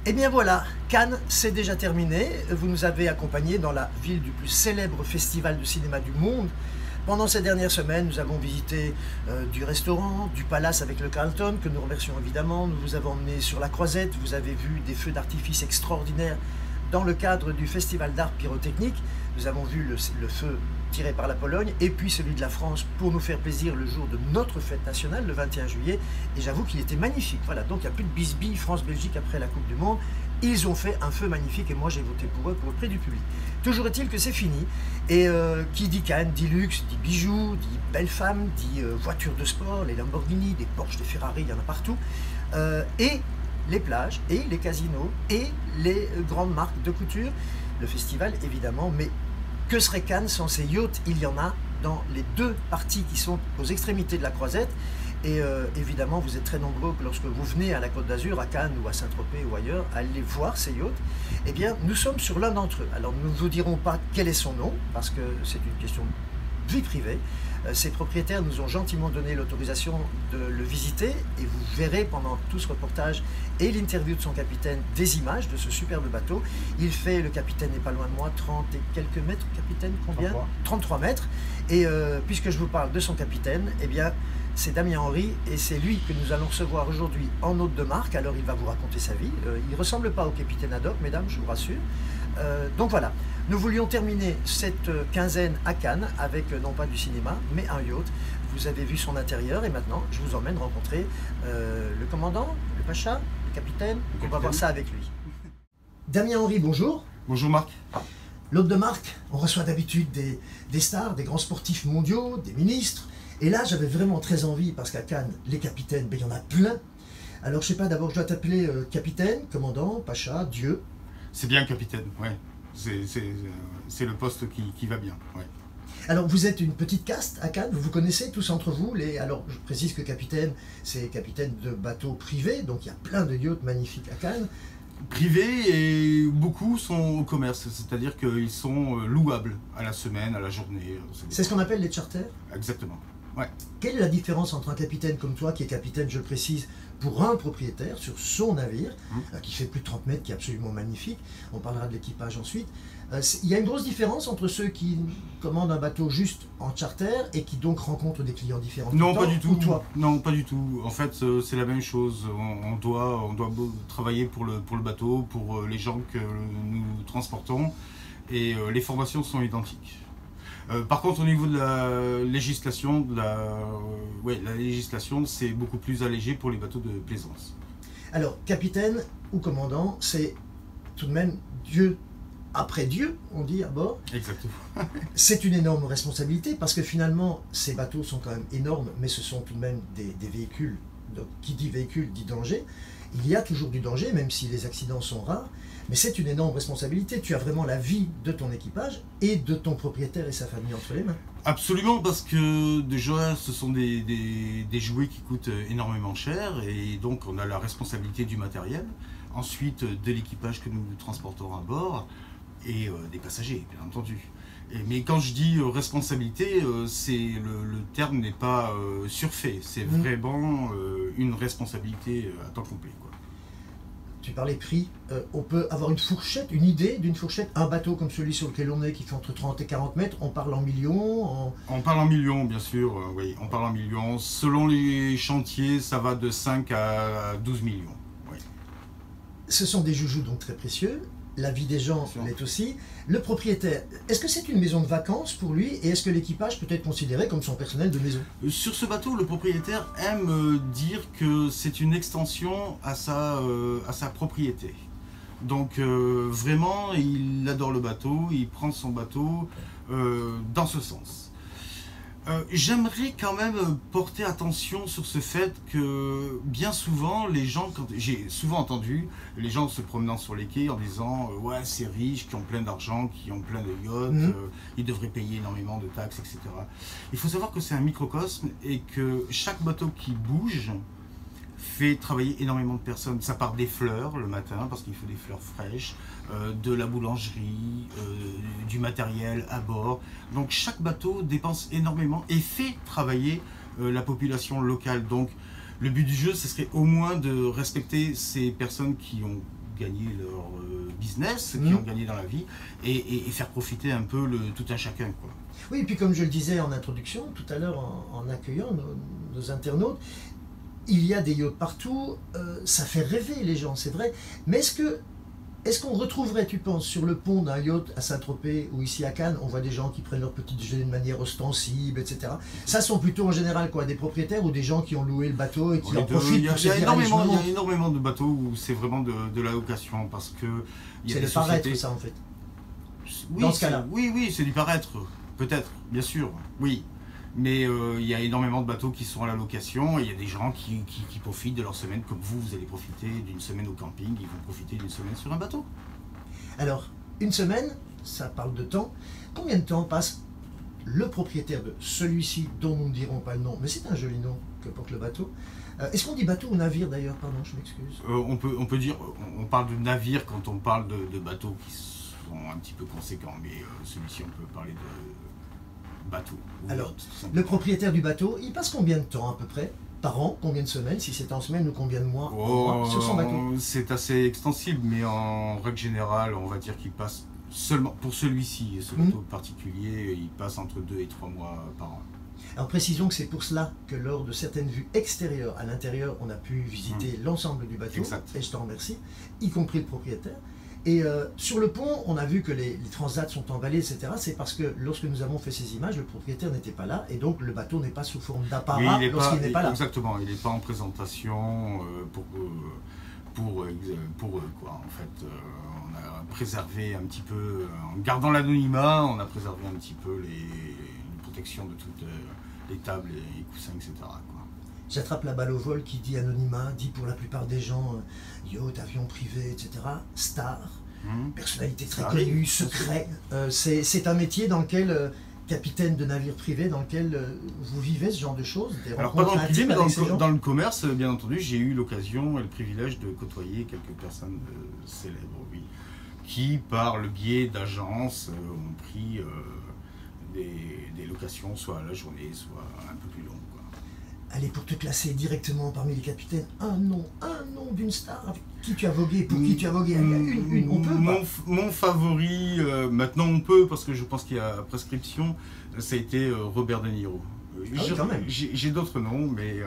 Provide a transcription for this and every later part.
Et bien voilà, Cannes, c'est déjà terminé. Vous nous avez accompagnés dans la ville du plus célèbre festival de cinéma du monde. Pendant ces dernières semaines, nous avons visité du restaurant, du palace avec le Carlton, que nous remercions évidemment. Nous vous avons emmené sur la Croisette, vous avez vu des feux d'artifice extraordinaires dans le cadre du festival d'art pyrotechnique. Nous avons vu le feu tiré par la Pologne et puis celui de la France pour nous faire plaisir le jour de notre fête nationale, le 21 juillet. Et j'avoue qu'il était magnifique. Voilà, donc il n'y a plus de bisbille France-Belgique après la Coupe du Monde. Ils ont fait un feu magnifique et moi j'ai voté pour eux pour le prix du public. Toujours est-il que c'est fini. Et qui dit Cannes, dit luxe, dit bijoux, dit belles femmes, dit voitures de sport, les Lamborghini, des Porsche, des Ferrari, il y en a partout. Et les plages, et les casinos, et les grandes marques de couture. Le festival évidemment, mais que serait Cannes sans ces yachts? Il y en a dans les deux parties qui sont aux extrémités de la Croisette. Et évidemment, vous êtes très nombreux lorsque vous venez à la Côte d'Azur, à Cannes ou à Saint-Tropez ou ailleurs, à aller voir ces yachts. Eh bien, nous sommes sur l'un d'entre eux. Alors, nous ne vous dirons pas quel est son nom, parce que c'est une question de vie privée. Ses propriétaires nous ont gentiment donné l'autorisation de le visiter et vous verrez pendant tout ce reportage et l'interview de son capitaine des images de ce superbe bateau. Il fait, le capitaine n'est pas loin de moi, 30 et quelques mètres, capitaine, combien? 33 mètres. Et puisque je vous parle de son capitaine, eh bien, c'est Damien Henry et c'est lui que nous allons recevoir aujourd'hui en hôte de marque. Alors il va vous raconter sa vie. Il ne ressemble pas au capitaine Haddock, mesdames, je vous rassure. Donc voilà, nous voulions terminer cette quinzaine à Cannes avec non pas du cinéma, mais un yacht. Vous avez vu son intérieur et maintenant je vous emmène rencontrer le commandant, le pacha, le capitaine. On va voir ça avec lui. Damien Henry, bonjour. Bonjour Marc. L'hôte de marque, on reçoit d'habitude des stars, des grands sportifs mondiaux, des ministres. Et là, j'avais vraiment très envie, parce qu'à Cannes, les capitaines, ben, il y en a plein. Alors, je sais pas, d'abord, je dois t'appeler capitaine, commandant, pacha, Dieu. C'est bien capitaine, ouais. C'est le poste qui va bien, ouais. Alors, vous êtes une petite caste à Cannes, vous vous connaissez tous entre vous. Alors, je précise que capitaine, c'est capitaine de bateau privé, donc il y a plein de yachts magnifiques à Cannes. Privés et beaucoup sont au commerce, c'est-à-dire qu'ils sont louables à la semaine, à la journée. C'est ce qu'on appelle les charters? Exactement, ouais. Quelle est la différence entre un capitaine comme toi, qui est capitaine, je le précise, pour un propriétaire sur son navire, qui fait plus de 30 mètres, qui est absolument magnifique, on parlera de l'équipage ensuite. Il y a une grosse différence entre ceux qui commandent un bateau juste en charter et qui donc rencontrent des clients différents? Non, pas du tout. Toi? Non, pas du tout. En fait, c'est la même chose. On doit travailler pour le bateau, pour les gens que nous transportons, et les formations sont identiques. Par contre, au niveau de la législation, la législation, c'est beaucoup plus allégé pour les bateaux de plaisance. Alors, capitaine ou commandant, c'est tout de même Dieu après Dieu, on dit à bord. Exactement. C'est une énorme responsabilité parce que finalement, ces bateaux sont quand même énormes, mais ce sont tout de même des véhicules. Donc, qui dit véhicule dit danger. Il y a toujours du danger, même si les accidents sont rares, mais c'est une énorme responsabilité. Tu as vraiment la vie de ton équipage et de ton propriétaire et sa famille entre les mains. Absolument, parce que déjà, ce sont des jouets qui coûtent énormément cher, et donc on a la responsabilité du matériel, ensuite de l'équipage que nous transportons à bord, et des passagers, bien entendu. Mais quand je dis responsabilité, le terme n'est pas surfait, c'est vraiment une responsabilité à temps complet, quoi. Tu parlais prix, on peut avoir une fourchette, une idée d'une fourchette. Un bateau comme celui sur lequel on est, qui fait entre 30 et 40 mètres, on parle en millions On parle en millions, bien sûr, oui, on parle en millions. Selon les chantiers, ça va de 5 à 12 millions. Oui. Ce sont des joujoux donc très précieux. La vie des gens l'est aussi. Le propriétaire, est-ce que c'est une maison de vacances pour lui et est-ce que l'équipage peut être considéré comme son personnel de maison? Sur ce bateau, le propriétaire aime dire que c'est une extension à sa propriété. Donc vraiment, il adore le bateau, il prend son bateau dans ce sens. J'aimerais quand même porter attention sur ce fait que bien souvent, les gens, j'ai souvent entendu les gens se promenant sur les quais en disant ouais, c'est riche, qui ont plein d'argent, qui ont plein de yachts, ils devraient payer énormément de taxes, etc. Il faut savoir que c'est un microcosme et que chaque bateau qui bouge fait travailler énormément de personnes. Ça part des fleurs le matin, parce qu'il faut des fleurs fraîches, de la boulangerie, du matériel à bord. Donc chaque bateau dépense énormément et fait travailler la population locale. Donc le but du jeu, ce serait au moins de respecter ces personnes qui ont gagner leur business, qui ont gagné dans la vie, et faire profiter un peu tout un chacun, quoi. Oui, et puis comme je le disais en introduction, tout à l'heure en accueillant nos internautes, il y a des yachts partout, ça fait rêver les gens, c'est vrai, mais est-ce qu'on retrouverait, tu penses, sur le pont d'un yacht à Saint-Tropez ou ici à Cannes, on voit des gens qui prennent leur petit déjeuner de manière ostensible, etc. Ça sont plutôt en général quoi, des propriétaires ou des gens qui ont loué le bateau et qui en profitent pour se dire, allez, je me monte. Il y a énormément de bateaux où c'est vraiment de la location, parce que il y a c'est des le paraître, sociétés... ça, en fait. Oui, dans ce cas-là. Oui, c'est du paraître, peut-être, bien sûr, oui. Mais il y a énormément de bateaux qui sont à la location, et il y a des gens qui profitent de leur semaine, comme vous allez profiter d'une semaine au camping, ils vont profiter d'une semaine sur un bateau. Alors, une semaine, ça parle de temps. Combien de temps passe le propriétaire de celui-ci, dont nous ne dirons pas le nom, mais c'est un joli nom que porte le bateau. Est-ce qu'on dit bateau ou navire d'ailleurs? Pardon, je m'excuse. On peut dire, on parle de navire quand on parle de bateaux qui sont un petit peu conséquents, mais celui-ci on peut parler de bateau. Alors, le propriétaire du bateau, il passe combien de temps à peu près? Par an, combien de semaines, si c'est en semaine, ou combien de mois, sur son bateau? C'est assez extensible, mais en règle générale, on va dire qu'il passe seulement, pour celui-ci, ce bateau particulier, il passe entre 2 et 3 mois par an. Alors précisons que c'est pour cela que lors de certaines vues extérieures, à l'intérieur, on a pu visiter l'ensemble du bateau, exact. Et je t'en remercie, y compris le propriétaire. Et sur le pont, on a vu que les transats sont emballés, etc. C'est parce que lorsque nous avons fait ces images, le propriétaire n'était pas là, et donc le bateau n'est pas sous forme d'apparat lorsqu'il n'est pas là. Exactement, il n'est pas en présentation pour eux, quoi. En fait, on a préservé un petit peu, en gardant l'anonymat, on a préservé un petit peu les protections de toutes les tables, les coussins, etc., quoi. J'attrape la balle au vol qui dit anonymat, dit pour la plupart des gens yacht, avion privé, etc. Star, personnalité très connue, secret. C'est un métier dans lequel, capitaine de navire privé, dans lequel vous vivez ce genre de choses, des Alors pas dans le privé, mais dans dans le commerce, bien entendu, j'ai eu l'occasion et le privilège de côtoyer quelques personnes célèbres, oui, qui par le biais d'agences ont pris des locations, soit à la journée, soit un peu plus longues. Allez, pour te classer directement parmi les capitaines, un nom d'une star avec qui tu as vogué, pour qui tu as vogué, on peut pas. Mon favori, maintenant on peut, parce que je pense qu'il y a prescription, ça a été Robert De Niro. J'ai d'autres noms, mais...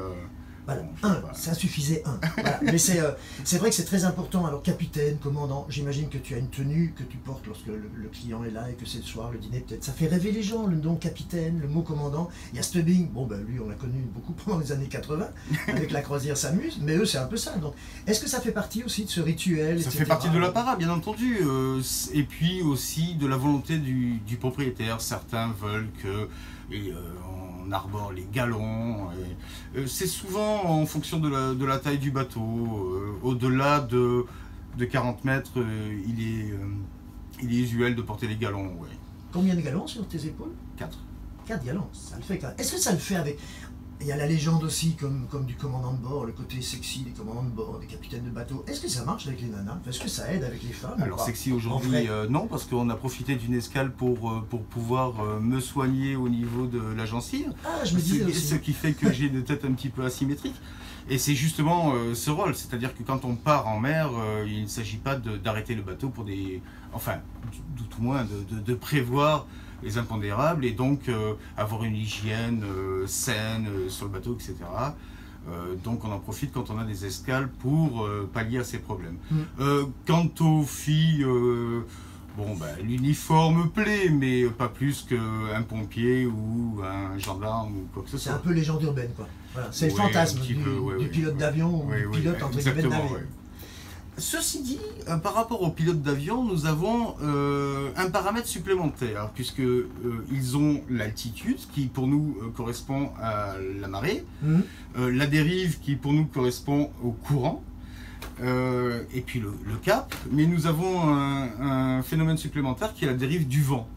Voilà, bon, ça suffisait un. Voilà. Mais c'est vrai que c'est très important. Alors, capitaine, commandant, j'imagine que tu as une tenue que tu portes lorsque le client est là et que c'est le soir, le dîner peut-être. Ça fait rêver les gens, le nom capitaine, le mot commandant. Il y a Stubbing, bon ben lui on l'a connu beaucoup pendant les années 80, avec la croisière s'amuse, mais eux c'est un peu ça. Donc, est-ce que ça fait partie aussi de ce rituel, Ça etc. fait partie de l'apparat, bien entendu, et puis aussi de la volonté du propriétaire. Certains veulent que... on arbore les galons. C'est souvent en fonction de la taille du bateau. Au-delà de 40 mètres, il est usuel de porter les galons. Ouais. Combien de galons sur tes épaules? 4. 4 galons, ça le fait quand même. Est-ce que ça le fait avec... Il y a la légende aussi, comme du commandant de bord, le côté sexy des commandants de bord, des capitaines de bateau. Est-ce que ça marche avec les nanas? Est-ce que ça aide avec les femmes? Alors sexy aujourd'hui, non, parce qu'on a profité d'une escale pour pouvoir me soigner au niveau de la gencive. Ah, je me disais aussi. Ce qui fait que j'ai une tête un petit peu asymétrique. Et c'est justement ce rôle, c'est-à-dire que quand on part en mer, il ne s'agit pas d'arrêter le bateau pour des... Enfin, tout moins de prévoir les impondérables et donc avoir une hygiène saine sur le bateau, etc. Donc on en profite quand on a des escales pour pallier à ces problèmes. Quant aux filles, bon, ben, l'uniforme plaît, mais pas plus qu'un pompier ou un gendarme ou quoi que ce soit. C'est un peu légende urbaine, quoi. Voilà. C'est le fantasme du pilote d'avion ou du pilote entre guillemets de navire. Ceci dit, par rapport aux pilotes d'avion, nous avons un paramètre supplémentaire, puisque ils ont l'altitude qui pour nous correspond à la marée, la dérive qui pour nous correspond au courant, et puis le cap, mais nous avons un phénomène supplémentaire qui est la dérive du vent.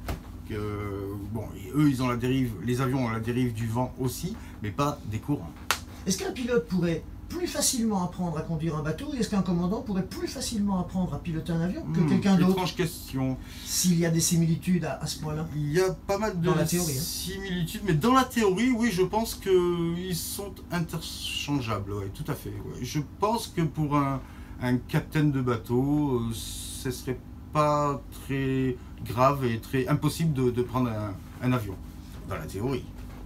Bon, eux ils ont la dérive, les avions ont la dérive du vent aussi, mais pas des courants. Est-ce qu'un pilote pourrait plus facilement apprendre à conduire un bateau, et est-ce qu'un commandant pourrait plus facilement apprendre à piloter un avion que quelqu'un d'autre? Étrange question. S'il y a des similitudes à ce point-là. Il y a pas mal de similitudes, mais dans la théorie, oui, je pense qu'ils sont interchangeables, ouais, tout à fait. Ouais. Je pense que pour un un capitaine de bateau, ce serait pas très grave et très impossible de prendre un avion, dans la théorie.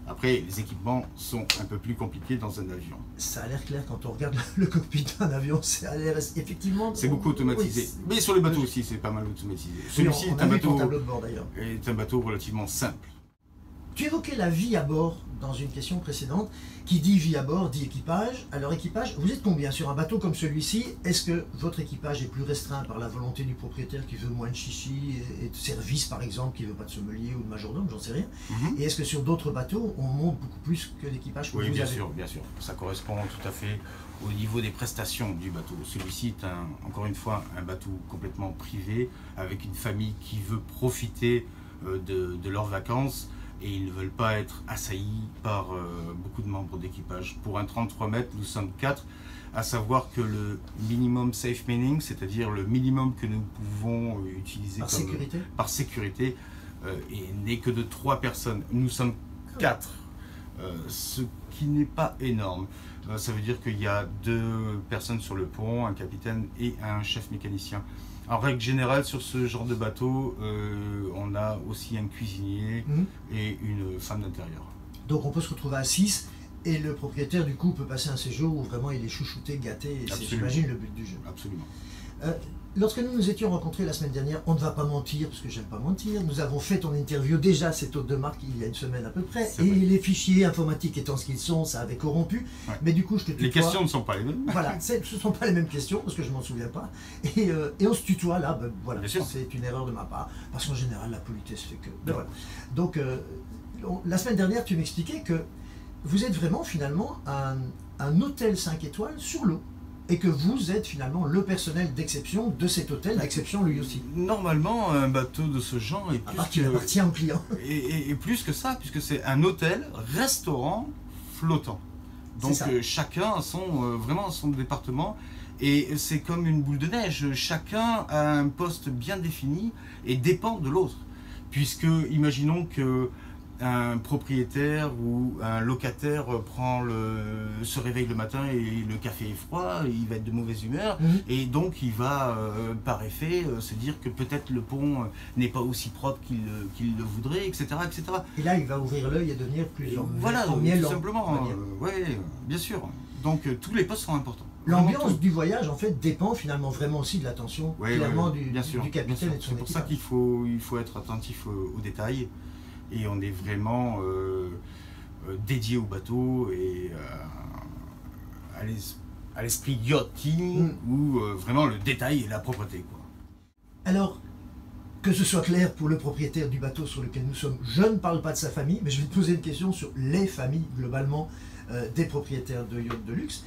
Après, les équipements sont un peu plus compliqués dans un avion. Ça a l'air clair quand on regarde le cockpit d'un avion, ça a l'air effectivement... C'est beaucoup automatisé. Oui, mais sur les bateaux aussi, c'est pas mal automatisé. Celui-ci est un bateau relativement simple. Tu évoquais la vie à bord dans une question précédente. Qui dit vie à bord dit équipage. Alors équipage, vous êtes combien sur un bateau comme celui-ci? Est-ce que votre équipage est plus restreint par la volonté du propriétaire qui veut moins de chichi et de service par exemple, qui veut pas de sommelier ou de majordome, j'en sais rien. Et est-ce que sur d'autres bateaux, on monte beaucoup plus que l'équipage que Oui, vous bien avez? sûr, bien sûr. Ça correspond tout à fait au niveau des prestations du bateau. Celui-ci est encore une fois un bateau complètement privé avec une famille qui veut profiter de leurs vacances. Et ils ne veulent pas être assaillis par beaucoup de membres d'équipage. Pour un 33 mètres, nous sommes 4, à savoir que le minimum safe meaning, c'est-à-dire le minimum que nous pouvons utiliser par sécurité, n'est que de 3 personnes. Nous sommes 4, ce qui n'est pas énorme. Ça veut dire qu'il y a 2 personnes sur le pont, un capitaine et un chef mécanicien. En règle générale, sur ce genre de bateau, on a aussi un cuisinier et une femme d'intérieur. Donc on peut se retrouver à 6 et le propriétaire du coup peut passer un séjour où vraiment il est chouchouté, gâté, et c'est j'imagine le but du jeu. Absolument. Lorsque nous nous étions rencontrés la semaine dernière, on ne va pas mentir, parce que j'aime pas mentir, nous avons fait ton interview déjà, cette hôte de marque, il y a une semaine à peu près, et les fichiers informatiques étant ce qu'ils sont, ça avait corrompu, mais du coup je te tutoie. Les questions ne sont pas les mêmes. Voilà, ce ne sont pas les mêmes questions, parce que je m'en souviens pas, et on se tutoie là, ben, voilà, c'est une erreur de ma part, parce qu'en général la politesse fait que... Ben, voilà. Donc la semaine dernière tu m'expliquais que vous êtes vraiment finalement un hôtel 5 étoiles sur l'eau. Et que vous êtes finalement le personnel d'exception de cet hôtel, d'exception lui aussi. Normalement, un bateau de ce genre est plus qu'il appartient au client. Et plus que ça, puisque c'est un hôtel-restaurant flottant. Donc chacun a vraiment son département. Et c'est comme une boule de neige. Chacun a un poste bien défini et dépend de l'autre. Puisque, imaginons que un propriétaire ou un locataire se réveille le matin et le café est froid, il va être de mauvaise humeur et donc il va par effet se dire que peut-être le pont n'est pas aussi propre qu'il le voudrait, etc., etc. Et là il va ouvrir l'œil et devenir plus voilà, tout simplement, oui, bien sûr. Donc tous les postes sont importants. L'ambiance du voyage en fait dépend finalement vraiment aussi de l'attention clairement du capitaine et de son équipage. C'est pour ça qu'il faut être attentif aux détails. Et on est vraiment dédié au bateau et à l'esprit yachting où vraiment le détail et la propreté, quoi. Alors, que ce soit clair pour le propriétaire du bateau sur lequel nous sommes, je ne parle pas de sa famille, mais je vais te poser une question sur les familles globalement des propriétaires de yachts de luxe.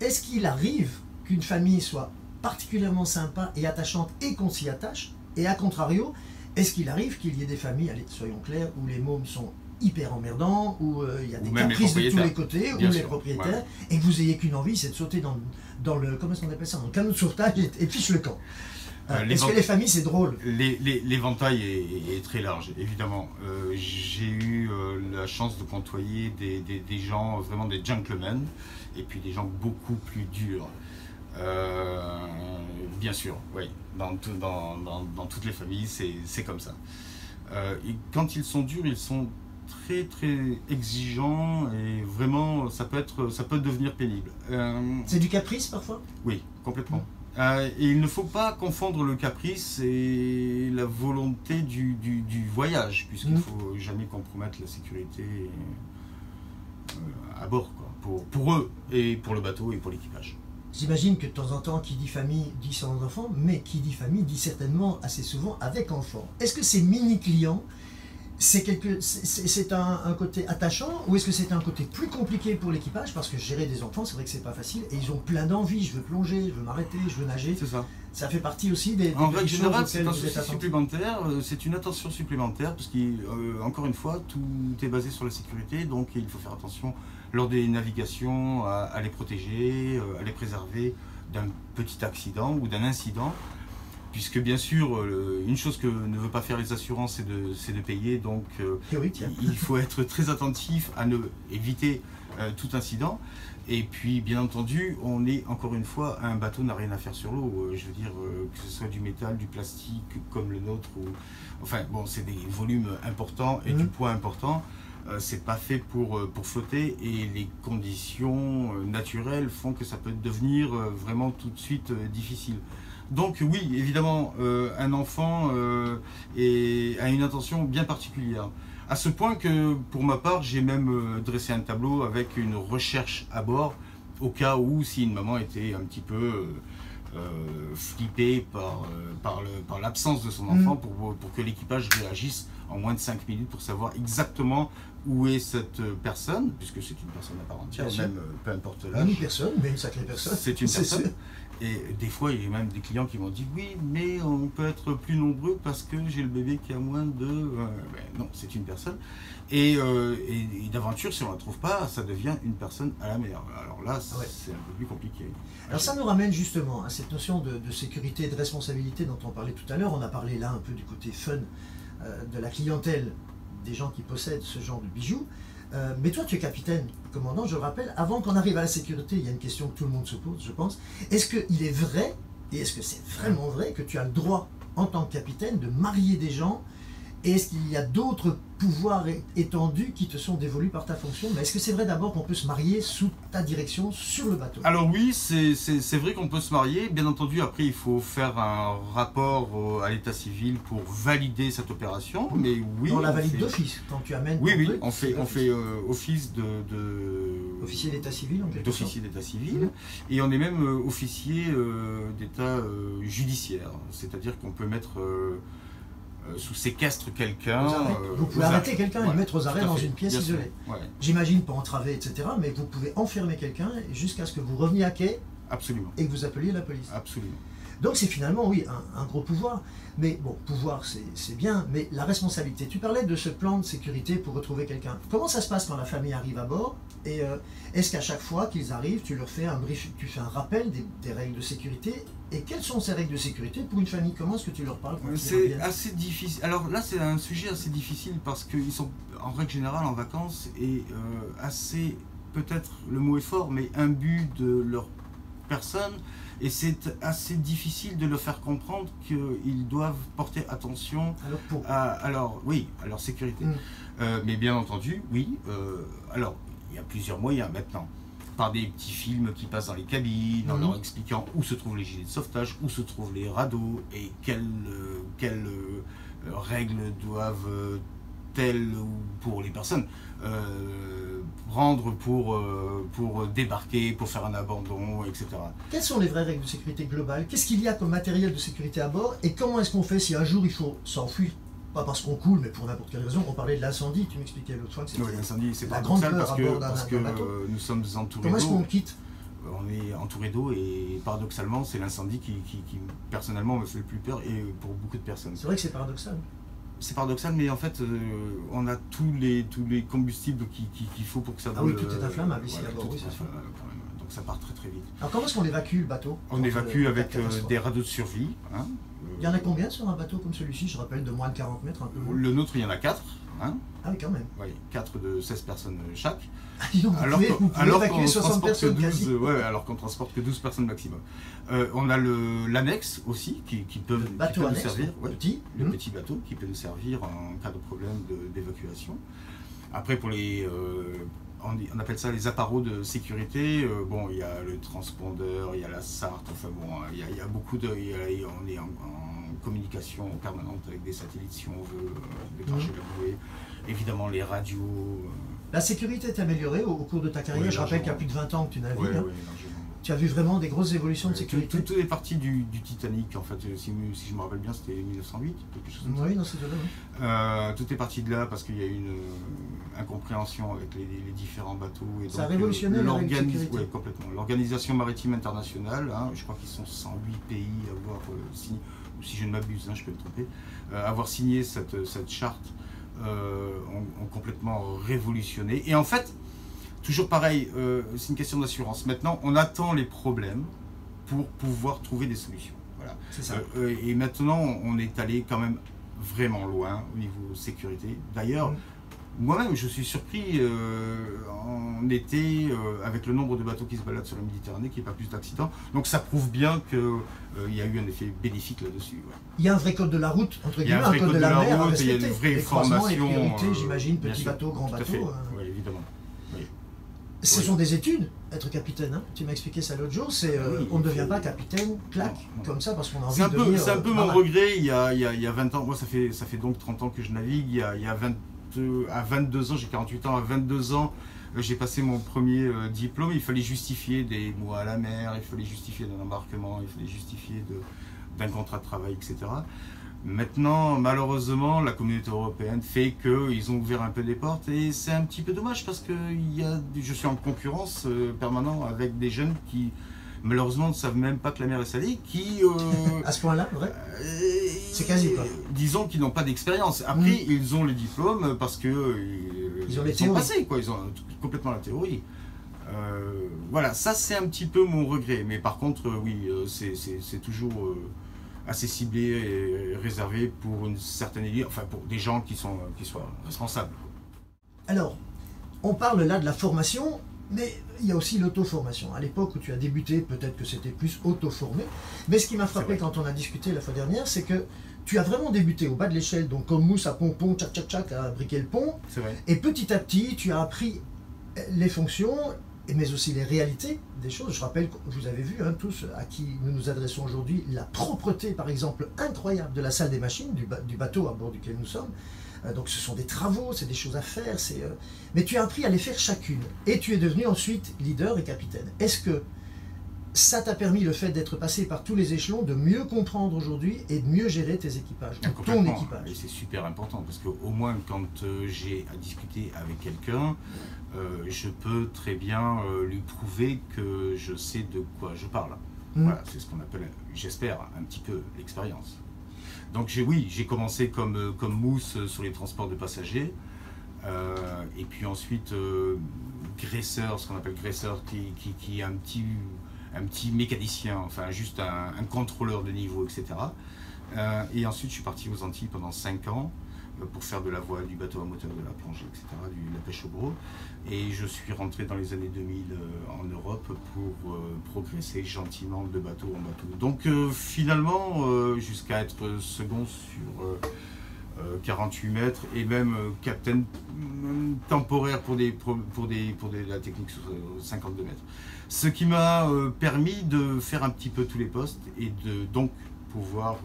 Est-ce qu'il arrive qu'une famille soit particulièrement sympa et attachante et qu'on s'y attache, et à contrario, est-ce qu'il arrive qu'il y ait des familles, allez, soyons clairs, où les mômes sont hyper emmerdants, où il y a des caprices de tous les côtés, ou les propriétaires, et que vous ayez qu'une envie, c'est de sauter dans le, comment est-ce qu'on appelle ça, dans le canot de sauvetage et fiche le camp. Est-ce que les familles, c'est drôle? L'éventail est très large, évidemment. J'ai eu la chance de côtoyer des gens, vraiment des gentlemen, et puis des gens beaucoup plus durs. Bien sûr, oui, dans toutes les familles, c'est comme ça. Et quand ils sont durs, ils sont très très exigeants et vraiment ça peut devenir pénible. C'est du caprice parfois? Oui, complètement. Et il ne faut pas confondre le caprice et la volonté du voyage, puisqu'il ne faut jamais compromettre la sécurité à bord, quoi, pour eux et pour le bateau et pour l'équipage. J'imagine que de temps en temps, qui dit famille dit sans enfants, mais qui dit famille dit certainement assez souvent avec enfants. Est-ce que ces mini-clients, c'est un côté attachant ou est-ce que c'est un côté plus compliqué pour l'équipage? Parce que gérer des enfants, c'est vrai que c'est pas facile et ils ont plein d'envies. Je veux plonger, je veux m'arrêter, je veux nager. C'est ça. Ça fait partie aussi des en règle générale, c'est un souci supplémentaire, c'est une attention supplémentaire parce qu'encore une fois, tout est basé sur la sécurité, donc il faut faire attention lors des navigations à les protéger, à les préserver d'un petit accident ou d'un incident. Puisque bien sûr, une chose que ne veut pas faire les assurances, c'est de payer, donc il faut être très attentif à éviter tout incident. Et puis, bien entendu, on est, encore une fois, un bateau n'a rien à faire sur l'eau. Je veux dire, que ce soit du métal, du plastique, comme le nôtre. Enfin, bon, c'est des volumes importants et du poids important. C'est pas fait pour flotter. Et les conditions naturelles font que ça peut devenir vraiment tout de suite difficile. Donc oui, évidemment, un enfant a une intention bien particulière. À ce point que, pour ma part, j'ai même dressé un tableau avec une recherche à bord, au cas où, si une maman était un petit peu flippée par l'absence de son enfant, pour que l'équipage réagisse en moins de 5 minutes pour savoir exactement où est cette personne, puisque c'est une personne à part entière, même peu importe l'âge. Une personne, mais une sacrée personne. C'est une personne. Et des fois, il y a même des clients qui m'ont dit oui, mais on peut être plus nombreux parce que j'ai le bébé qui a moins de... non, c'est une personne. Et d'aventure, si on ne la trouve pas, ça devient une personne à la mer. Alors là, c'est un peu plus compliqué. Alors ça nous ramène justement à cette notion de sécurité et de responsabilité dont on parlait tout à l'heure. On a parlé là un peu du côté fun de la clientèle des gens qui possèdent ce genre de bijoux. Mais toi, tu es capitaine, commandant, je le rappelle. Avant qu'on arrive à la sécurité, il y a une question que tout le monde se pose, je pense. Est-ce qu'il est vrai, et est-ce que c'est vraiment vrai, que tu as le droit, en tant que capitaine, de marier des gens? Et est-ce qu'il y a d'autres pouvoirs étendus qui te sont dévolus par ta fonction? Mais est-ce que c'est vrai d'abord qu'on peut se marier sous ta direction sur le bateau? Alors oui, c'est vrai qu'on peut se marier. Bien entendu, après, il faut faire un rapport à l'état civil pour valider cette opération. Mais oui, on la valide d'office quand tu amènes. Oui, oui, on fait office officier d'état civil, en quelque sorte. D'officier d'état civil. Et on est même officier d'état judiciaire. C'est-à-dire qu'on peut mettre... sous séquestre quelqu'un. Vous pouvez arrêter quelqu'un et le mettre aux arrêts dans une pièce isolée. J'imagine pour entraver, etc. Mais vous pouvez enfermer quelqu'un jusqu'à ce que vous reveniez à quai. Absolument. Et que vous appeliez la police. Absolument. Donc c'est finalement, oui, un gros pouvoir. Mais bon, pouvoir, c'est bien, mais la responsabilité. Tu parlais de ce plan de sécurité pour retrouver quelqu'un. Comment ça se passe quand la famille arrive à bord? Et est-ce qu'à chaque fois qu'ils arrivent, tu leur fais un brief, tu fais un rappel des règles de sécurité? Et quelles sont ces règles de sécurité pour une famille? Comment est-ce que tu leur parles? C'est assez difficile. Alors là, c'est un sujet assez difficile parce qu'ils sont en règle générale en vacances et assez, peut-être le mot est fort, mais imbus de leur personne. Et c'est assez difficile de leur faire comprendre qu'ils doivent porter attention à leur sécurité. Mais bien entendu, oui. Alors, il y a plusieurs moyens maintenant. Par des petits films qui passent dans les cabines, en leur expliquant où se trouvent les gilets de sauvetage, où se trouvent les radeaux et quelles règles doivent-elles, pour les personnes, prendre pour débarquer, pour faire un abandon, etc. Quelles sont les vraies règles de sécurité globales? Qu'est-ce qu'il y a comme matériel de sécurité à bord? Et comment est-ce qu'on fait si un jour il faut s'enfuir? Pas parce qu'on coule, mais pour n'importe quelle raison. On parlait de l'incendie, tu m'expliquais l'autre fois que c'était l'incendie, c'est la grande peur parce que nous sommes entourés d'eau. Comment est-ce qu'on quitte? On est entouré d'eau et paradoxalement, c'est l'incendie qui personnellement me fait le plus peur et pour beaucoup de personnes. C'est vrai que c'est paradoxal. C'est paradoxal, mais en fait, on a tous les combustibles qu'il faut pour que ça... Ah oui, tout est inflammable ici à bord, oui, c'est sûr. Donc ça part très très vite. Alors comment est-ce qu'on évacue le bateau? On évacue avec des radeaux de survie. Hein. Il y en a combien sur un bateau comme celui-ci? Je rappelle, de moins de 40 mètres, un peu moins. Le nôtre, il y en a 4. Hein. Ah oui, quand même. Oui, 4 de 16 personnes chaque. Alors qu'on 60 personnes alors qu'on transporte que 12 personnes maximum. On a l'annexe aussi qui peut nous servir. Le petit bateau qui peut nous servir en cas de problème d'évacuation. Après, pour les... on appelle ça les appareaux de sécurité. Bon, il y a le transpondeur, il y a la Sarthe, enfin bon, il y a beaucoup de... on est en communication permanente avec des satellites si on veut déclencher la bouée. Évidemment, les radios... La sécurité est améliorée au cours de ta carrière. Je rappelle qu'il y a plus de 20 ans que tu navigues. Oui, tu as vu vraiment des grosses évolutions de sécurité. Tout est parti du Titanic, en fait, si je me rappelle bien, c'était 1908, quelque chose comme ça. Oui, dans ces deux-là. Tout est parti de là parce qu'il y a eu une incompréhension avec les différents bateaux. Et ça a révolutionné l'organisation. Oui, complètement. L'Organisation maritime internationale, hein, je crois qu'ils sont 108 pays à avoir signé, ou si je ne m'abuse, hein, je peux me tromper, avoir signé cette charte. Ont complètement révolutionné. Et en fait, toujours pareil, c'est une question d'assurance. Maintenant, on attend les problèmes pour pouvoir trouver des solutions. Voilà. C'est ça. Et maintenant, on est allé quand même vraiment loin au niveau sécurité. D'ailleurs, moi-même, je suis surpris en été avec le nombre de bateaux qui se baladent sur la Méditerranée, qu'il n'y ait pas plus d'accidents. Donc ça prouve bien qu'il y a eu un effet bénéfique là-dessus. Ouais. Il y a un vrai code de la route, entre guillemets, un code de la mer à respecter. Il y a une vraie formation. Les priorités, j'imagine, petits bateaux, grands bateaux. Oui, évidemment. Oui. Ce sont des études, être capitaine. Hein. Tu m'as expliqué ça l'autre jour. On ne devient pas capitaine, clac, comme ça, parce qu'on a envie de devenir... C'est un peu mon regret. Il y a 20 ans, moi ça fait donc 30 ans que je navigue. Il y a 22 ans, j'ai 48 ans, à 22 ans, j'ai passé mon premier diplôme. Il fallait justifier des mois à la mer, il fallait justifier d'un embarquement, il fallait justifier d'un contrat de travail, etc. Maintenant, malheureusement, la communauté européenne fait qu'ils ont ouvert un peu des portes et c'est un petit peu dommage parce que je suis en concurrence permanente avec des jeunes qui, malheureusement, ne savent même pas que la mer est salée, qui... à ce point-là, vrai c'est quasi quoi. Disons qu'ils n'ont pas d'expérience. Après, ils ont les diplômes parce que ils ont passé, quoi. Ils ont complètement la théorie. Voilà, ça c'est un petit peu mon regret. Mais par contre, oui, c'est toujours... assez ciblé et réservé pour une certaine élite, enfin pour des gens qui soient responsables. Alors, on parle là de la formation, mais il y a aussi l'auto-formation. À l'époque où tu as débuté, peut-être que c'était plus auto-formé, mais ce qui m'a frappé quand on a discuté la fois dernière, c'est que tu as vraiment débuté au bas de l'échelle, donc comme mousse à pompon, tchac tchac tchac, à briquer le pont, et petit à petit, tu as appris les fonctions, mais aussi les réalités des choses. Je rappelle que vous avez vu, hein, tous à qui nous nous adressons aujourd'hui, la propreté, par exemple, incroyable de la salle des machines, du bateau à bord duquel nous sommes. Donc ce sont des travaux, c'est des choses à faire, mais tu as appris à les faire chacune. Et tu es devenu ensuite leader et capitaine. Est-ce que ça t'a permis, le fait d'être passé par tous les échelons, de mieux comprendre aujourd'hui et de mieux gérer tes équipages, ton équipage? Et c'est super important, parce qu'au moins quand j'ai à discuter avec quelqu'un, je peux très bien lui prouver que je sais de quoi je parle. Voilà, c'est ce qu'on appelle, j'espère, un petit peu l'expérience. Donc oui, j'ai commencé comme mousse sur les transports de passagers, et puis ensuite graisseur, ce qu'on appelle graisseur, qui est un petit mécanicien, enfin juste un contrôleur de niveau, etc. Et ensuite je suis parti aux Antilles pendant 5 ans pour faire de la voile, du bateau à moteur, de la plongée, etc., de la pêche au gros. Et je suis rentré dans les années 2000 en Europe pour progresser gentiment de bateau en bateau. Donc finalement, jusqu'à être second sur 48 mètres et même capitaine temporaire pour la technique sur 52 mètres. Ce qui m'a permis de faire un petit peu tous les postes et de donc pouvoir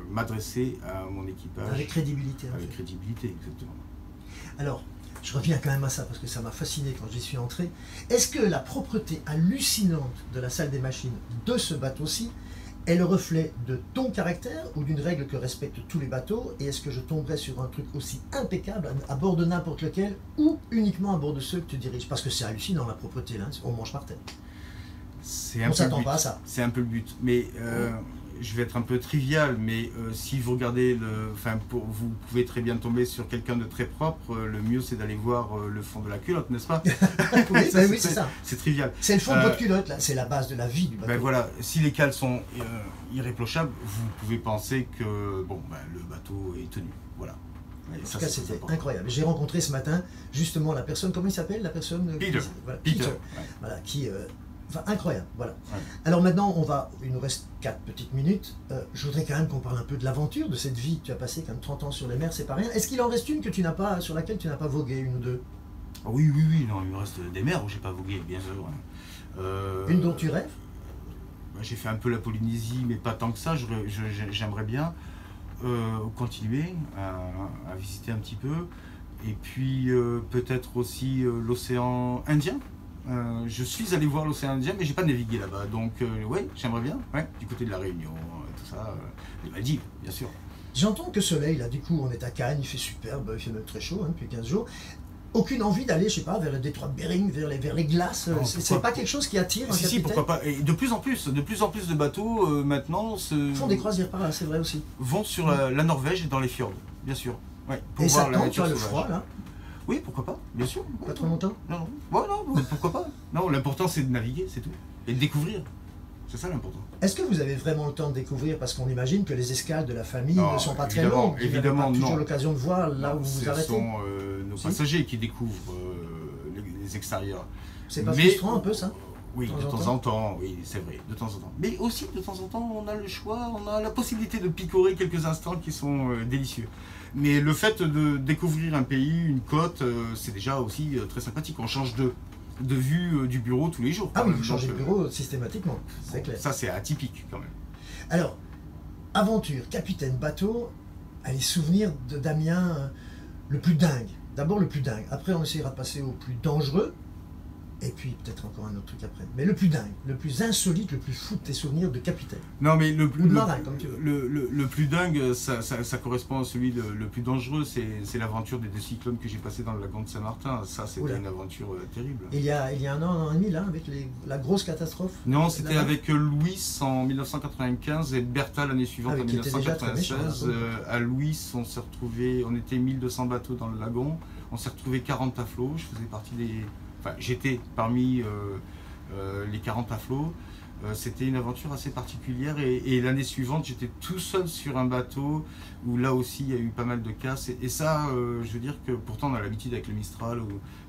m'adresser à mon équipage. Avec crédibilité. Avec crédibilité, exactement. Alors, je reviens quand même à ça parce que ça m'a fasciné quand j'y suis entré. Est-ce que la propreté hallucinante de la salle des machines de ce bateau-ci est le reflet de ton caractère ou d'une règle que respectent tous les bateaux? Et est-ce que je tomberais sur un truc aussi impeccable à bord de n'importe lequel ou uniquement à bord de ceux que tu diriges? Parce que c'est hallucinant la propreté, là, on mange par terre. On ne s'attend pas à ça. C'est un peu le but. Mais je vais être un peu trivial, mais si vous regardez, vous pouvez très bien tomber sur quelqu'un de très propre. Le mieux, c'est d'aller voir le fond de la culotte, n'est-ce pas? Oui, c'est ça. C'est trivial. C'est le fond de votre culotte, là. C'est la base de la vie du bateau. Ben voilà, si les cales sont irréprochables, vous pouvez penser que le bateau est tenu. Voilà. En tout cas, c'était incroyable. J'ai rencontré ce matin justement la personne, comment il s'appelle la personne? Peter. Voilà, Peter. Voilà, qui... Enfin, incroyable, voilà. Ouais. Alors maintenant, il nous reste 4 petites minutes. Je voudrais quand même qu'on parle un peu de l'aventure, de cette vie que tu as passée, quand même 30 ans sur les mers, c'est pas rien. Est-ce qu'il en reste une que sur laquelle tu n'as pas vogué, une ou deux? Oui, non, il me reste des mers où j'ai pas vogué, bien sûr. Une dont tu rêves? J'ai fait un peu la Polynésie, mais pas tant que ça. J'aimerais bien continuer à visiter un petit peu. Et puis peut-être aussi l'océan Indien. Je suis allé voir l'océan Indien, mais j'ai pas navigué là-bas. Donc, oui, j'aimerais bien. Ouais, du côté de la Réunion, tout ça. Les Maldives, bien sûr. J'entends que soleil, là, du coup, on est à Cannes, il fait superbe, il fait même très chaud depuis 15 jours. Aucune envie d'aller, je sais pas, vers le détroit de Bering, vers les glaces. C'est pas quelque chose qui attire un capitaine? Si, pourquoi pas. Et de plus en plus de bateaux maintenant font des croisières par là, c'est vrai aussi. Vont sur la Norvège et dans les fjords, bien sûr. Ouais, pour et voir ça tente, tu as le froid, là? Oui, pourquoi pas, bien sûr. Pas trop longtemps? Non. Ouais, non, pourquoi pas. Non, l'important c'est de naviguer, c'est tout. Et de découvrir. C'est ça l'important. Est-ce que vous avez vraiment le temps de découvrir? Parce qu'on imagine que les escales de la famille ne sont pas très longues. Évidemment, vous n'avez pas toujours l'occasion de voir là où vous vous arrêtez. Ce sont nos aux passagers qui découvrent les extérieurs. C'est pas frustrant un peu ça? Oui, de temps en temps, oui, c'est vrai, de temps en temps. Mais aussi, de temps en temps, on a le choix, on a la possibilité de picorer quelques instants qui sont délicieux. Mais le fait de découvrir un pays, une côte, c'est déjà aussi très sympathique. On change de vue du bureau tous les jours. Ah oui, vous changez de bureau systématiquement, c'est clair. Ça, c'est atypique quand même. Alors, aventure, capitaine, bateau, allez, souvenir de Damien, le plus dingue. D'abord le plus dingue, après on essaiera de passer au plus dangereux, et puis peut-être encore un autre truc après. Mais le plus dingue, le plus insolite, le plus fou de tes souvenirs de capitaine. Non mais Ou de marin, comme tu veux. Le plus dingue, ça correspond à celui le plus dangereux, c'est l'aventure des 2 cyclones que j'ai passé dans le lagon de Saint-Martin. Ça, c'était une aventure terrible. Il y a un an et demi, là, avec la grosse catastrophe. Non, c'était avec Louis en 1995 et Bertha l'année suivante en 1996. À Louis, on s'est retrouvé, on était 1200 bateaux dans le lagon, on s'est retrouvé 40 à flot, je faisais partie des... Enfin, j'étais parmi les 40 à flot. C'était une aventure assez particulière et l'année suivante, j'étais tout seul sur un bateau où là aussi il y a eu pas mal de casses. Et ça, je veux dire que pourtant on a l'habitude avec le Mistral,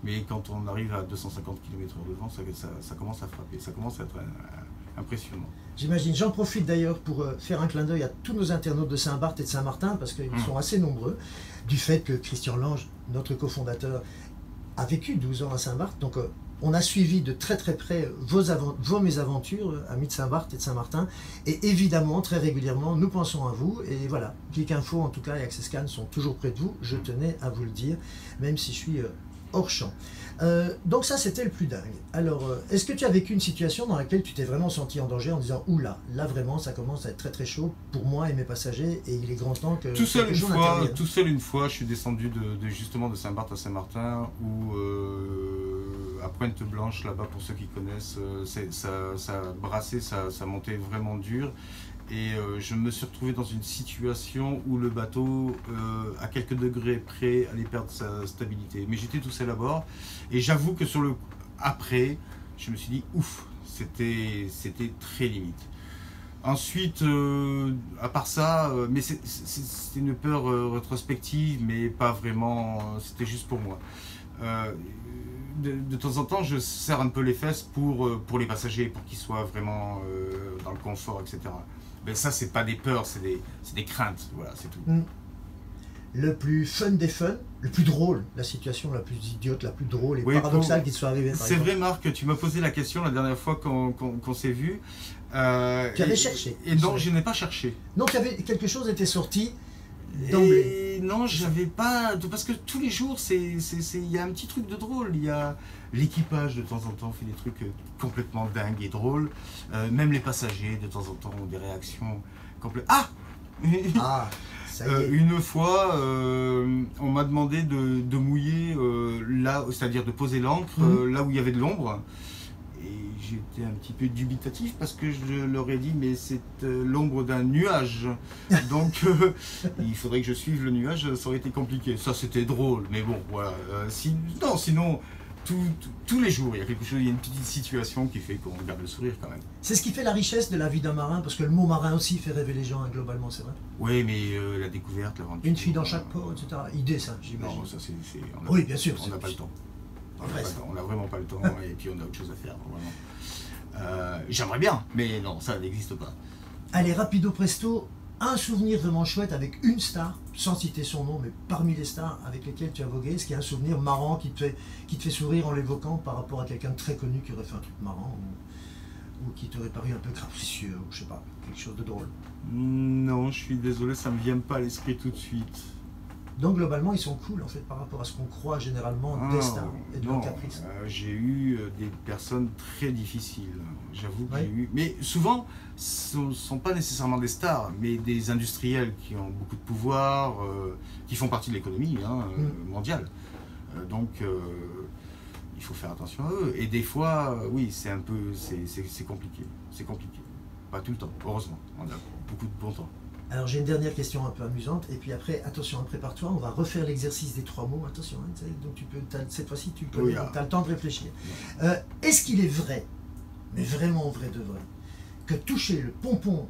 mais quand on arrive à 250 km/h de vent, ça commence à frapper, ça commence à être impressionnant. J'imagine. J'en profite d'ailleurs pour faire un clin d'œil à tous nos internautes de Saint-Barth et de Saint-Martin, parce qu'ils sont assez nombreux, du fait que Christian Lange, notre cofondateur, a vécu 12 ans à Saint-Barth, donc on a suivi de très très près vos mésaventures, amis de Saint-Barth et de Saint-Martin, et évidemment, très régulièrement, nous pensons à vous, et voilà, Click Info en tout cas et Access Scan sont toujours près de vous, je tenais à vous le dire, même si je suis hors champ. Donc ça, c'était le plus dingue. Alors, est-ce que tu as vécu une situation dans laquelle tu t'es vraiment senti en danger en disant « Oula, là vraiment, ça commence à être très très chaud pour moi et mes passagers, et il est grand temps que... » Tout seul une fois, je suis descendu justement de Saint-Barth à Saint-Martin, où à Pointe-Blanche, là-bas, pour ceux qui connaissent, ça brassait, ça montait vraiment dur. Et je me suis retrouvé dans une situation où le bateau, à quelques degrés près, allait perdre sa stabilité. Mais j'étais tout seul à bord. Et j'avoue que sur le après, je me suis dit, ouf, c'était très limite. Ensuite, à part ça, mais c'est une peur rétrospective, mais pas vraiment, c'était juste pour moi. De temps en temps, je serre un peu les fesses pour les passagers, pour qu'ils soient vraiment dans le confort, etc. Mais ça, c'est pas des peurs, c'est des craintes, voilà, c'est tout. Le plus fun des fun, le plus drôle, la situation la plus idiote, la plus drôle et paradoxale qui te soit arrivée. C'est vrai, Marc, tu m'as posé la question la dernière fois qu'on s'est vu. Tu avais cherché. Et non, je n'ai pas cherché. Donc, quelque chose était sorti d'emblée. Non, j'avais pas... Parce que tous les jours, il y a un petit truc de drôle. Il y a l'équipage, de temps en temps, fait des trucs complètement dingues et drôles. Même les passagers, de temps en temps, ont des réactions complètement... Ah ça y est. Une fois, on m'a demandé de mouiller là, c'est-à-dire de poser l'ancre là où il y avait de l'ombre. Et j'étais un petit peu dubitatif parce que je leur ai dit mais c'est l'ombre d'un nuage. Donc il faudrait que je suive le nuage, ça aurait été compliqué. Ça c'était drôle, mais bon, voilà. Sinon, tous les jours, il y a quelque chose, il y a une petite situation qui fait qu'on garde le sourire quand même. C'est ce qui fait la richesse de la vie d'un marin, parce que le mot marin aussi fait rêver les gens, hein, globalement, c'est vrai. Oui, mais la découverte, l'aventure... Une fille dans chaque port, etc. Idée, ça, j'imagine. Non, ça c'est... Oui, bien sûr. On n'a pas le temps. On n'a vraiment pas le temps, et puis on a autre chose à faire, vraiment. J'aimerais bien, mais non, ça n'existe pas. Allez, rapido presto, un souvenir vraiment chouette avec une star, sans citer son nom, mais parmi les stars avec lesquelles tu as vogué, est-ce qu'il y a un souvenir marrant qui te fait sourire en l'évoquant par rapport à quelqu'un de très connu qui aurait fait un truc marrant ou qui t'aurait paru un peu capricieux, ou je sais pas, quelque chose de drôle? Non, je suis désolé, ça me vient pas à l'esprit tout de suite. Donc globalement, ils sont cool en fait par rapport à ce qu'on croit généralement des stars et de leur caprice. J'ai eu des personnes très difficiles, j'avoue que j'ai eu. Mais souvent, ce ne sont pas nécessairement des stars, mais des industriels qui ont beaucoup de pouvoir, qui font partie de l'économie mondiale. Donc il faut faire attention à eux. Et des fois, oui, c'est un peu, c'est compliqué. C'est compliqué. Pas tout le temps, heureusement. On a beaucoup de bon temps. Alors j'ai une dernière question un peu amusante, et puis après, attention, prépare-toi, on va refaire l'exercice des 3 mots, attention, hein, donc cette fois-ci tu peux, as le temps de réfléchir. Est-ce qu'il est vrai, mais vraiment vrai de vrai, que toucher le pompon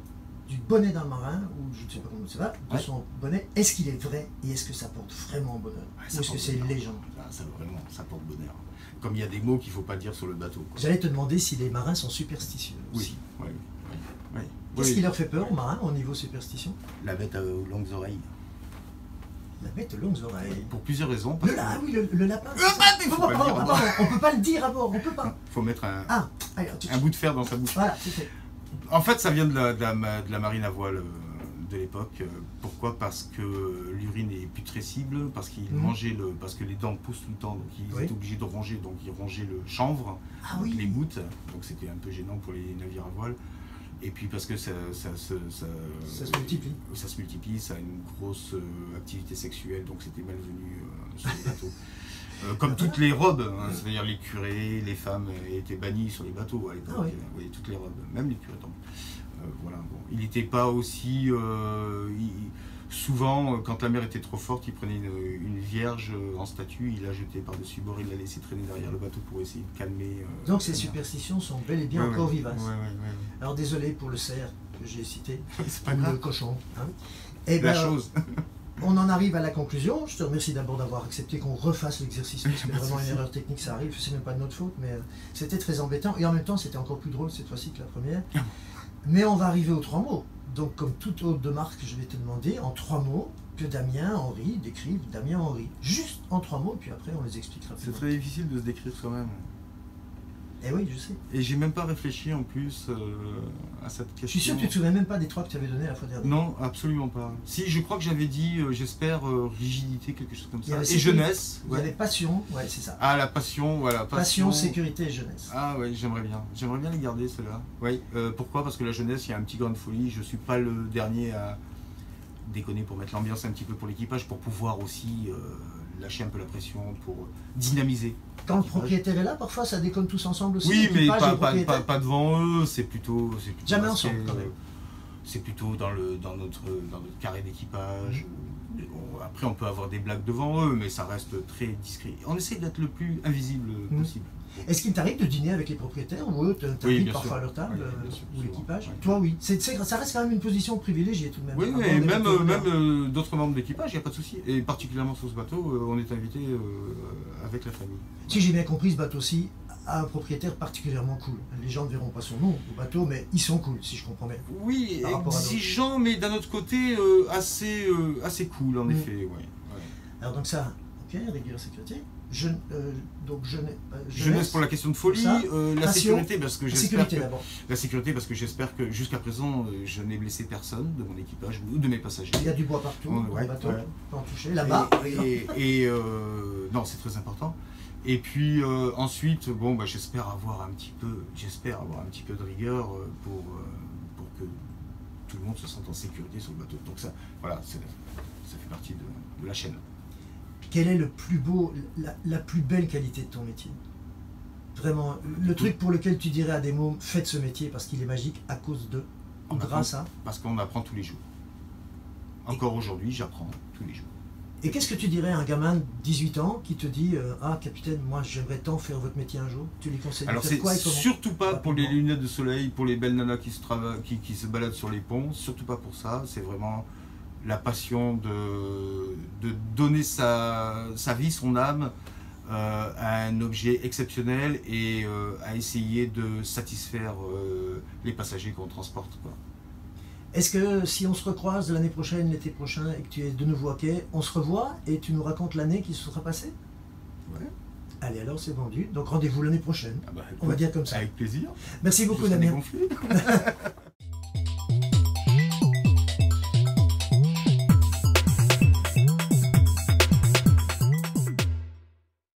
du bonnet d'un marin, ou je ne sais pas comment ça va, de Ouais. son bonnet, est-ce qu'il est vrai et est-ce que ça porte vraiment bonheur? Ouais, Ou ça est-ce que porte c'est une bonheur. légende? Ah, ça, vraiment, ça porte bonheur. Comme il y a des mots qu'il ne faut pas dire sur le bateau. Quoi. J'allais te demander si les marins sont superstitieux aussi. Oui, oui, oui. Qu'est-ce Oui. qui leur fait peur aux marins au niveau superstition? La bête aux longues oreilles. La bête aux longues oreilles. Pour plusieurs raisons. Parce Ah oui, le lapin. Ah, bah, mais faut pas le dire à bord. On peut pas le dire à bord, on peut pas. qu'il faut mettre Ah, allez, un bout de fer dans sa bouche. voilà, c'est fait. En fait, ça vient de la marine à voile de l'époque. Pourquoi? Parce que l'urine est putrescible, parce qu'ils mangeaient parce que les dents poussent tout le temps, donc ils Oui. étaient obligés de ronger, donc ils rongeaient le chanvre, Ah donc oui. les moutes, donc c'était un peu gênant pour les navires à voile. Et puis parce que ça se multiplie. Ça se multiplie, ça a une grosse activité sexuelle, donc c'était malvenu sur les bateaux. Comme toutes les robes, hein, c'est-à-dire les curés, les femmes étaient bannies sur les bateaux à l'époque. Ah oui. Oui, toutes les robes, même les curés. Donc, voilà, bon. Il n'était pas aussi... souvent, quand la mer était trop forte, il prenait une vierge en statue, il la jetait par-dessus bord, il la laissait traîner derrière le bateau pour essayer de calmer. Donc ces la mer. superstitions sont bel et bien encore vivaces. Ouais. Alors désolé pour le cerf que j'ai cité, C'est pas ou le grave. cochon. Hein. Et La ben, chose. on en arrive à la conclusion. Je te remercie d'abord d'avoir accepté qu'on refasse l'exercice, parce que Pas de vraiment une souci. erreur technique, ça arrive, c'est même pas de notre faute, mais c'était très embêtant. Et en même temps, c'était encore plus drôle cette fois-ci que la première. Mais on va arriver aux 3 mots. Donc comme toute hôte de marque, je vais te demander en 3 mots que Damien Henry décrive Damien Henry. Juste en 3 mots, puis après on les expliquera. C'est très difficile de se décrire soi-même. Eh oui, je sais. Et j'ai même pas réfléchi en plus à cette question. Je suis sûr que tu te souviens même pas des 3 que tu avais donnés la fois dernière. Non, absolument pas. Si, je crois que j'avais dit, j'espère, rigidité, quelque chose comme Il y ça. avait Et sécurité. jeunesse. Il y avait passion, ouais, c'est ça. Ah, la passion, voilà. Passion, sécurité et jeunesse. Ah ouais, j'aimerais bien. J'aimerais bien les garder, ceux-là. Oui, pourquoi? Parce que la jeunesse, il y a un petit grain de folie. Je suis pas le dernier à déconner pour mettre l'ambiance un petit peu pour l'équipage, pour pouvoir aussi lâcher un peu la pression, pour dynamiser. Quand le l'équipage. propriétaire est là, parfois ça déconne tous ensemble aussi. Oui, mais l'équipage et le pas propriétaire. devant eux, c'est plutôt Jamais assez, ensemble, quand même. c'est plutôt dans notre carré d'équipage. Après, on peut avoir des blagues devant eux, mais ça reste très discret. On essaie d'être le plus invisible possible. Est-ce qu'il t'arrive de dîner avec les propriétaires ou eux t'invitent Oui, bien parfois sûr. à leur table Oui, bien sûr, ou souvent. l'équipage? Oui. Toi, oui. Ça reste quand même une position privilégiée tout de même. Oui, À bord mais des même, bateaux modernes. d'autres membres d'équipage, il n'y a pas de souci. Et particulièrement sur ce bateau, on est invité avec la famille. Si j'ai bien compris, ce bateau-ci a un propriétaire particulièrement cool. Les gens ne verront pas son nom au bateau, mais ils sont cool, si je comprends bien. Oui, Par rapport à d'autres. exigeant, mais d'un autre côté, assez cool, en effet. Ouais. Alors donc ça, ok, rigueur, sécurité. Donc Jeunesse pour la question de folie, Ça. la Passion. sécurité parce que j'espère sécurité que d'abord. la sécurité parce que j'espère que jusqu'à présent je n'ai blessé personne de mon équipage ou de mes passagers. Il y a du bois partout, dans Ouais, le bateau, ouais. pas en toucher. Là-bas, Non, c'est très important. Et puis ensuite, bon, bah, j'espère avoir un petit peu de rigueur pour que tout le monde se sente en sécurité sur le bateau. Donc ça, voilà, ça fait partie de la chaîne. quel est le plus beau, la plus belle qualité de ton métier? Vraiment, le truc pour lequel tu dirais à des mômes, faites ce métier parce qu'il est magique à cause de, ou grâce à. Parce qu'on apprend tous les jours. Encore aujourd'hui, j'apprends tous les jours. Et qu'est-ce que tu dirais à un gamin de 18 ans qui te dit ah capitaine, moi j'aimerais tant faire votre métier un jour? Tu lui conseilles de Alors faire c'est quoi et comment? surtout pas pour les Rapidement. lunettes de soleil, pour les belles nanas qui se baladent sur les ponts, surtout pas pour ça, c'est vraiment la passion de donner sa vie, son âme à un objet exceptionnel et à essayer de satisfaire les passagers qu'on transporte, quoi. Est-ce que si on se recroise l'année prochaine, l'été prochain, et que tu es de nouveau à quai, on se revoit et tu nous racontes l'année qui se sera passée? Ouais. Allez, alors c'est vendu. Donc rendez-vous l'année prochaine. Ah bah, On va dire comme ça. Avec plaisir. Merci beaucoup Je serai Damien. dégonflé.